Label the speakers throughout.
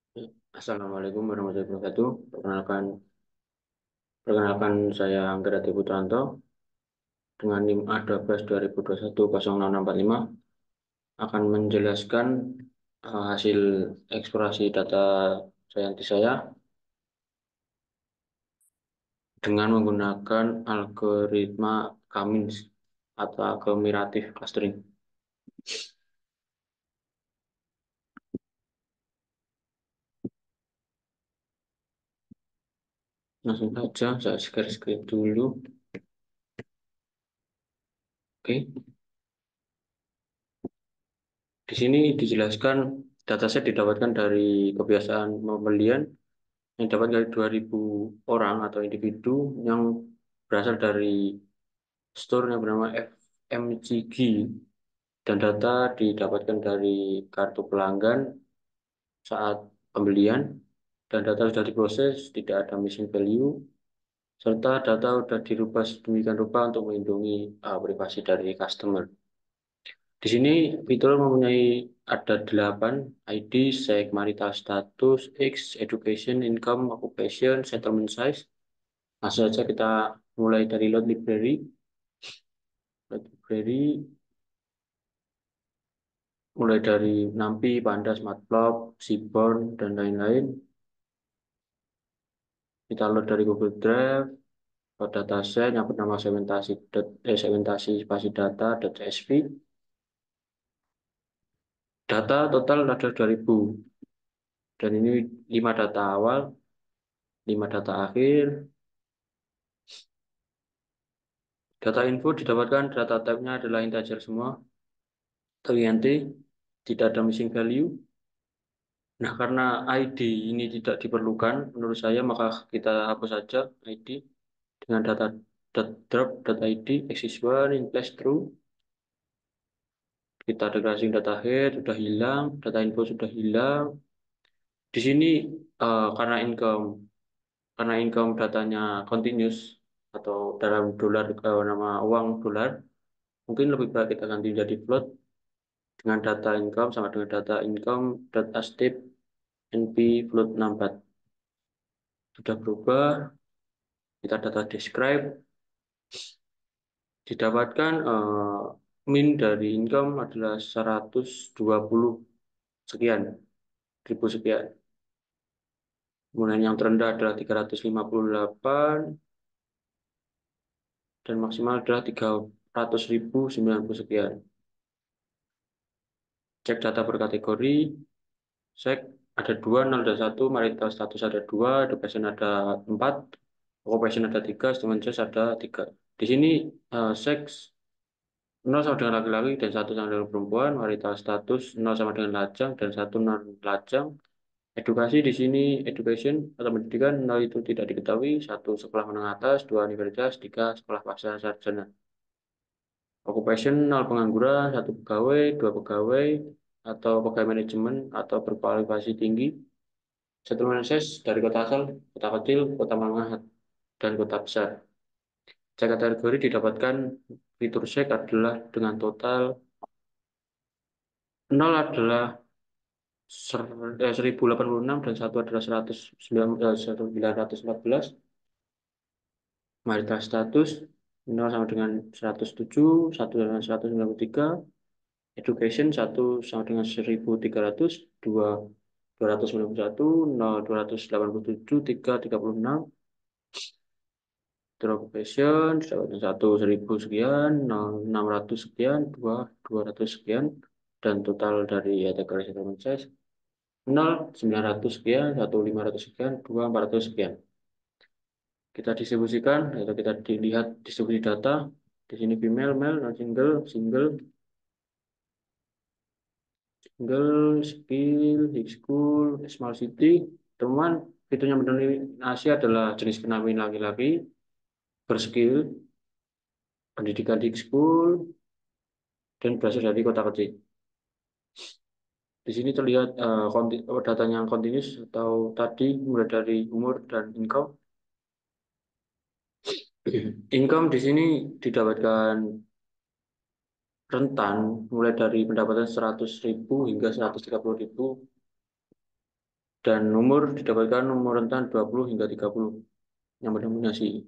Speaker 1: Assalamualaikum warahmatullahi wabarakatuh. Perkenalkan saya Angga Dati Putranto dengan NIM A12 2021 lima akan menjelaskan hasil eksplorasi data saintis saya dengan menggunakan algoritma Cummins atau aglomeratif clustering. Langsung saja saya share screen dulu. Oke, di sini dijelaskan dataset didapatkan dari kebiasaan pembelian yang dapat dari 2.000 orang atau individu yang berasal dari store yang bernama FMCG, dan data didapatkan dari kartu pelanggan saat pembelian, dan data sudah diproses, tidak ada missing value, serta data sudah dirubah sedemikian rupa untuk melindungi privasi dari customer. Di sini fitur mempunyai ada 8 ID, sek, marital status, X, education, income, occupation, settlement size. Langsung saja kita mulai dari load library. Load library mulai dari NumPy, Pandas, Matplotlib, Seaborn, dan lain-lain. Kita load dari Google Drive ke dataset yang bernama segmentasi spasi data.csv. Data total ada 2.000, dan ini 5 data awal, 5 data akhir. Data info didapatkan, data type-nya adalah integer semua, int, tidak ada missing value. Nah, karena ID ini tidak diperlukan, menurut saya maka kita hapus saja ID dengan data drop.id exists one in place true. Kita deklarasi data head sudah hilang, data info sudah hilang. Di sini karena income datanya continuous atau dalam dolar, nama uang dolar, mungkin lebih baik kita ganti jadi float dengan data income sama dengan data income data step np float 64. Sudah berubah, kita data describe, didapatkan min dari income adalah 120 sekian, 1000 sekian. Kemudian yang terendah adalah 358 dan maksimal adalah 300.090 sekian. Cek data per kategori, sek ada 2, 0 ada 1, marital status ada 2, education ada 4, occupation ada 3, student size ada 3. Di sini seks 0 sama dengan laki-laki dan 1 sama dengan perempuan, marital status 0 sama dengan lajang dan 1 non lajang. Edukasi di sini, education atau pendidikan, 0 itu tidak diketahui, 1 sekolah menengah atas, 2 universitas, 3 sekolah pasca sarjana. Occupation, 0 pengangguran, 1 pegawai, 2 pegawai, atau pegawai manajemen, atau berkualifikasi tinggi. Settlement size dari kota asal, kota kecil, kota menengah, dan kota besar. Cek kategori didapatkan, fitur cek adalah dengan total 0 adalah 1086 dan 1 adalah 1914. Marital status 0 sama dengan 107, 1 dengan 193. Education 1 sama dengan 1300, 2 291, 0 287, 3 36. Drop occupation 1 1000 sekian, 0 600 sekian, 2 200 sekian, dan total dari kategori settlement size 0 900 sekian, 1 500 sekian, 2 400 sekian. Kita distribusikan atau kita dilihat distribusi data. Di sini female, male, non single, single, single, skill, high school, small city. Teman, fiturnya mendominasi adalah jenis kelamin laki-laki, berskill, pendidikan high school, dan berasal dari kota kecil. Di sini terlihat datanya yang continuous atau tadi mulai dari umur dan income. Income di sini didapatkan rentan mulai dari pendapatan 100.000 hingga 130.000. Dan umur didapatkan umur rentan 20 hingga 30 yang mendominasi.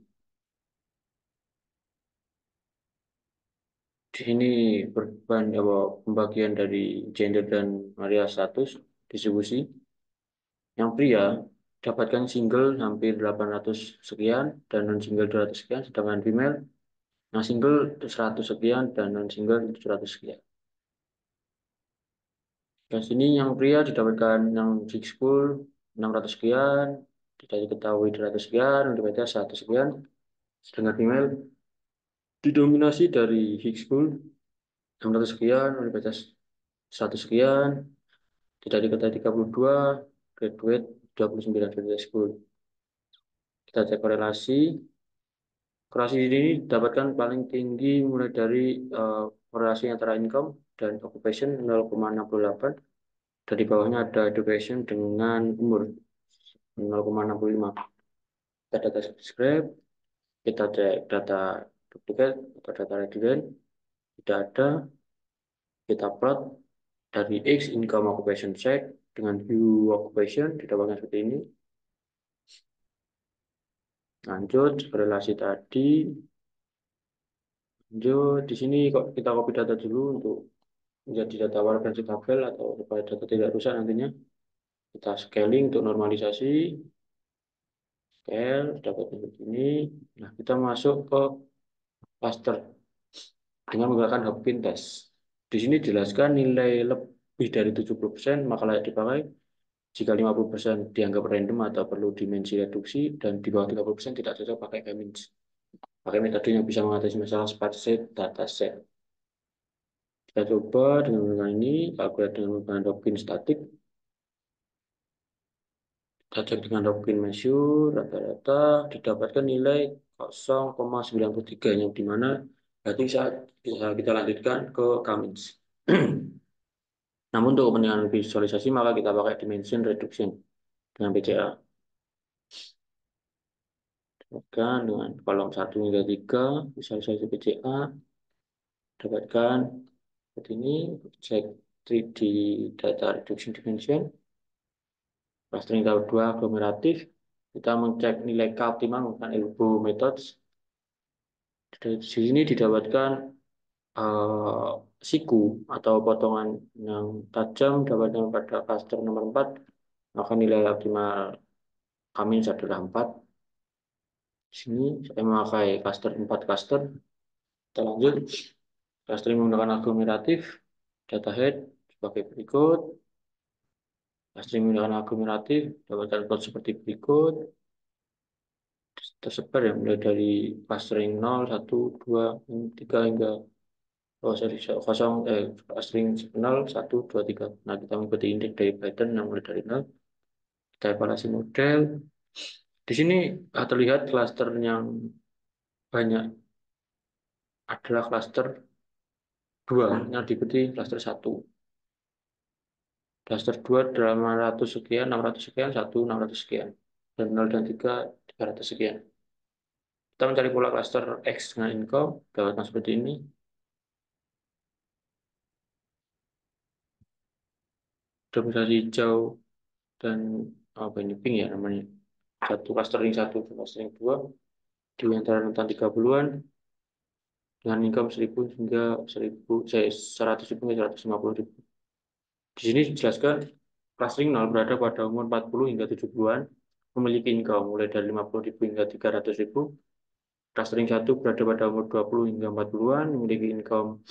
Speaker 1: Di sini pembagian dari gender dan area status distribusi. Yang pria dapatkan single hampir 800 sekian dan non single 200 sekian, sedangkan female yang single 100 sekian dan non single 700 sekian. Dan sini yang pria didapatkan yang big school 600 sekian, tidak diketahui 200 sekian, dibaca 100 sekian, sedangkan female didominasi dari high school 600 sekian, dibaca 100 sekian, tidak diketahui 32, graduate 29 dari high school. Kita cek korelasi. Korelasi ini didapatkan paling tinggi mulai dari korelasi antara income dan occupation 0,68, dan di bawahnya ada education dengan umur 0,65. Kita data subscribe, kita cek data duplicate atau data resident, tidak ada. Kita plot dari X income occupation check dengan view occupation didapatkan seperti ini. Lanjut korelasi tadi. Lanjut di sini kok kita copy data dulu untuk menjadi data referensi tabel atau supaya data tidak rusak nantinya. Kita scaling untuk normalisasi, scale dapat seperti ini. Nah, kita masuk ke cluster dengan menggunakan Hopkins test. Di sini jelaskan nilai lebih dari 70% maka layak dipakai. Jika 50% dianggap random atau perlu dimensi reduksi, dan di bawah 30% tidak cocok pakai K-means. Pakai metode yang bisa mengatasi masalah sparse dataset. Kita coba dengan menggunakan ini, kalkulasi dengan menggunakan Hopkins static. Kita cek dengan login measure, rata-rata didapatkan nilai 0,93, yang dimana berarti saat bisa kita lanjutkan ke Cummins. Namun untuk kepentingan visualisasi maka kita pakai dimension reduction dengan PCA. Dapatkan dengan kolom 1 hingga 3 visualisasi PCA. Dapatkan seperti ini, cek 3D data reduction dimension. Clustering tahap 2 aglomeratif. Kita mengecek nilai K optimal menggunakan elbow methods. Dari sini didapatkan siku atau potongan yang tajam dapatkan pada cluster nomor 4, maka nilai optimal kami adalah 4. Di sini saya memakai cluster 4 cluster. Kita lanjut. Clustering menggunakan aglomeratif, data head sebagai berikut. Clustering menggunakan aglomeratif dapatkan plot seperti berikut. Tersebar ya mulai dari clustering 0, 1, 2, 3 hingga sorry, kosong, string 0, 1, 2, 3. Nah, kita mengikuti indeks dari Python yang mulai dari 0. Kita evaluasi model. Di sini terlihat klaster yang banyak adalah klaster 2 yang diikuti klaster 1. Klaster 2 adalah 500 sekian, 600 sekian, 1, 600 sekian. Dan 0 dan 3, 300 sekian. Kita mencari pola klaster X dengan income, dapatkan seperti ini. Dominasi hijau dan apa ini, pink ya namanya. Satu clustering 1, clustering 2 di antara rentang 30-an dengan income 1000 hingga 100 ribu hingga 150 ribu. Di sini dijelaskan clustering 0 berada pada umur 40 hingga 70-an, memiliki income mulai dari 50 ribu hingga 300 ribu. Clustering 1 berada pada umur 20 hingga 40-an, memiliki income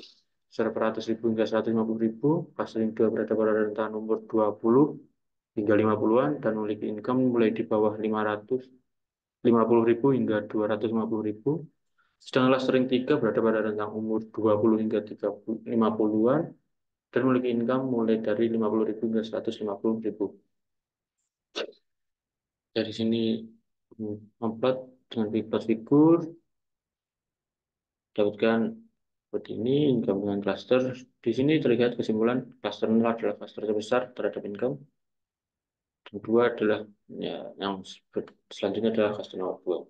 Speaker 1: 100 ribu hingga 150 ribu. Clustering 2 berada pada rentang umur 20 hingga 50-an dan memiliki income mulai di bawah 550 ribu hingga 250 ribu. Sedangkan clustering 3 berada pada rentang umur 20 hingga 50-an dan memiliki income mulai dari 50 ribu hingga 150 ribu. Dari sini memplot dengan plot figur, dapatkan seperti ini income dengan cluster. Di sini terlihat kesimpulan cluster 0 adalah cluster terbesar terhadap income. Dan 2 adalah ya, yang selanjutnya adalah cluster nomor 2.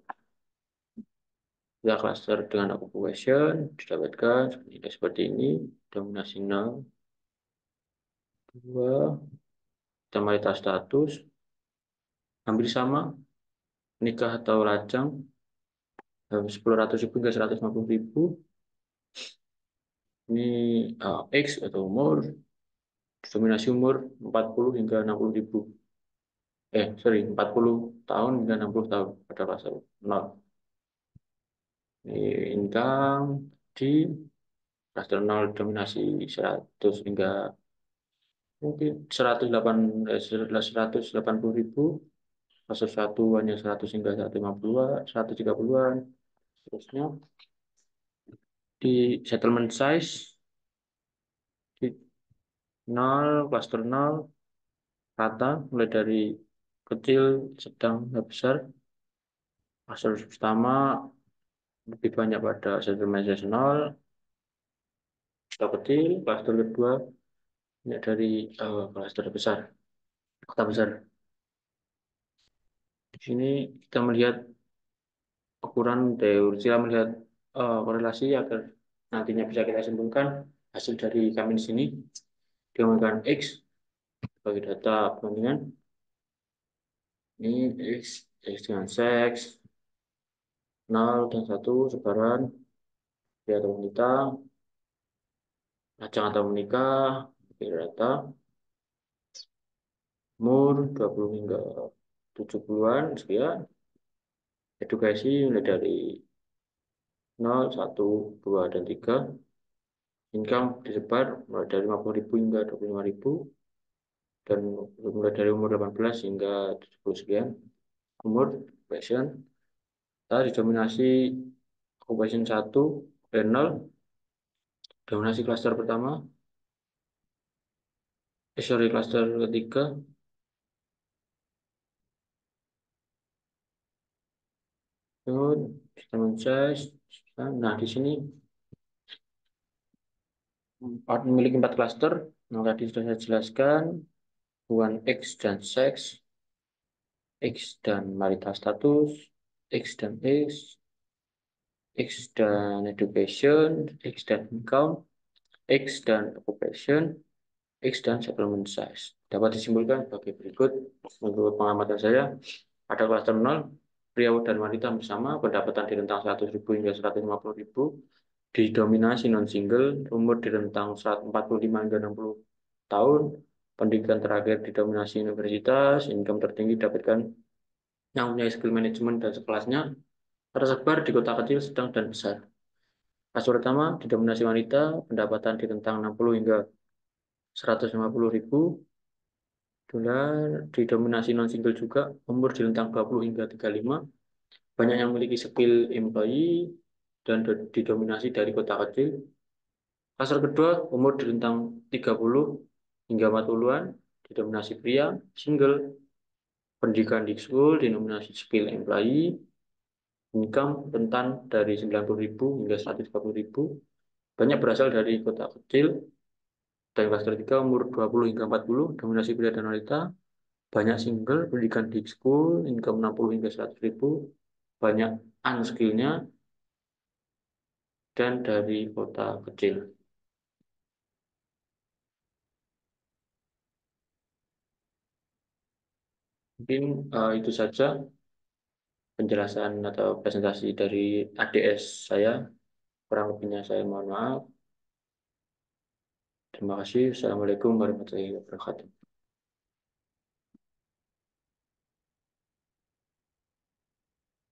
Speaker 1: Kita cluster dengan occupation didapatkan seperti ini, dominasi 0, 2, kita mayoritas status, hampir sama, nikah atau lajang, 10.000 hingga 150.000. Ini X atau umur, dominasi umur 40 hingga 60.000. Sorry, 40 tahun hingga 60 tahun pada pasal 0. Ini income di pasal 0 dominasi 100 hingga mungkin 180.000, pasal 1 hanya 100 hingga 150-an, 130-an, seterusnya. Di settlement size di 0, cluster 0, rata mulai dari kecil, sedang, dan besar. Pasal pertama lebih banyak pada settlement size 0 atau kecil, cluster kedua banyak dari cluster besar, kota besar. Di sini kita melihat ukuran teori, kita melihat korelasi agar nantinya bisa kita simpulkan hasil dari kami di sini dengan X sebagai data perbandingan. Ini X dengan seks 0 dan 1 sebaran pria atau wanita, lajang atau menikah, bagi data umur 20 hingga 70-an sekian, edukasi mulai dari 0, 1, 2, dan 3, income disebar mulai dari 50.000 hingga 25.000, dan mulai dari umur 18 hingga 70 sekian, umur, passion, kita didominasi occupation 1, dan 0, dominasi klaster pertama, sorry, klaster ketiga, Yun, teman size. Nah, di sini memiliki 4 klaster. Nah, tadi sudah saya jelaskan. Hubungan X dan seks, X dan marital status, X dan X dan education, X dan income, X dan occupation, X dan settlement size. Dapat disimpulkan sebagai berikut. Menurut pengamatan saya, pada klaster 0, pria dan wanita bersama pendapatan di rentang 100.000 hingga 150.000, didominasi non-single, umur di rentang 145 hingga 60 tahun, pendidikan terakhir didominasi universitas, income tertinggi didapatkan yang punya skill manajemen dan sekelasnya, tersebar di kota kecil, sedang, dan besar. Kasus pertama didominasi wanita, pendapatan di rentang 60 hingga 150.000 dolar, didominasi non-single juga, umur di rentang 20 hingga 35, banyak yang memiliki skill employee, dan didominasi dari kota kecil. Pasar kedua, umur di rentang 30 hingga 40-an, didominasi pria, single, pendidikan di school, didominasi skill employee, income rentan dari 90.000 hingga 140.000, banyak berasal dari kota kecil. Dan klaster 3, umur 20 hingga 40, dominasi pria dan wanita, banyak single, pendidikan di school, income 60 hingga 100.000, banyak unskillnya, dan dari kota kecil. Mungkin itu saja penjelasan atau presentasi dari ADS saya. Kurang lebihnya saya mohon maaf. Terima kasih. Assalamualaikum warahmatullahi wabarakatuh.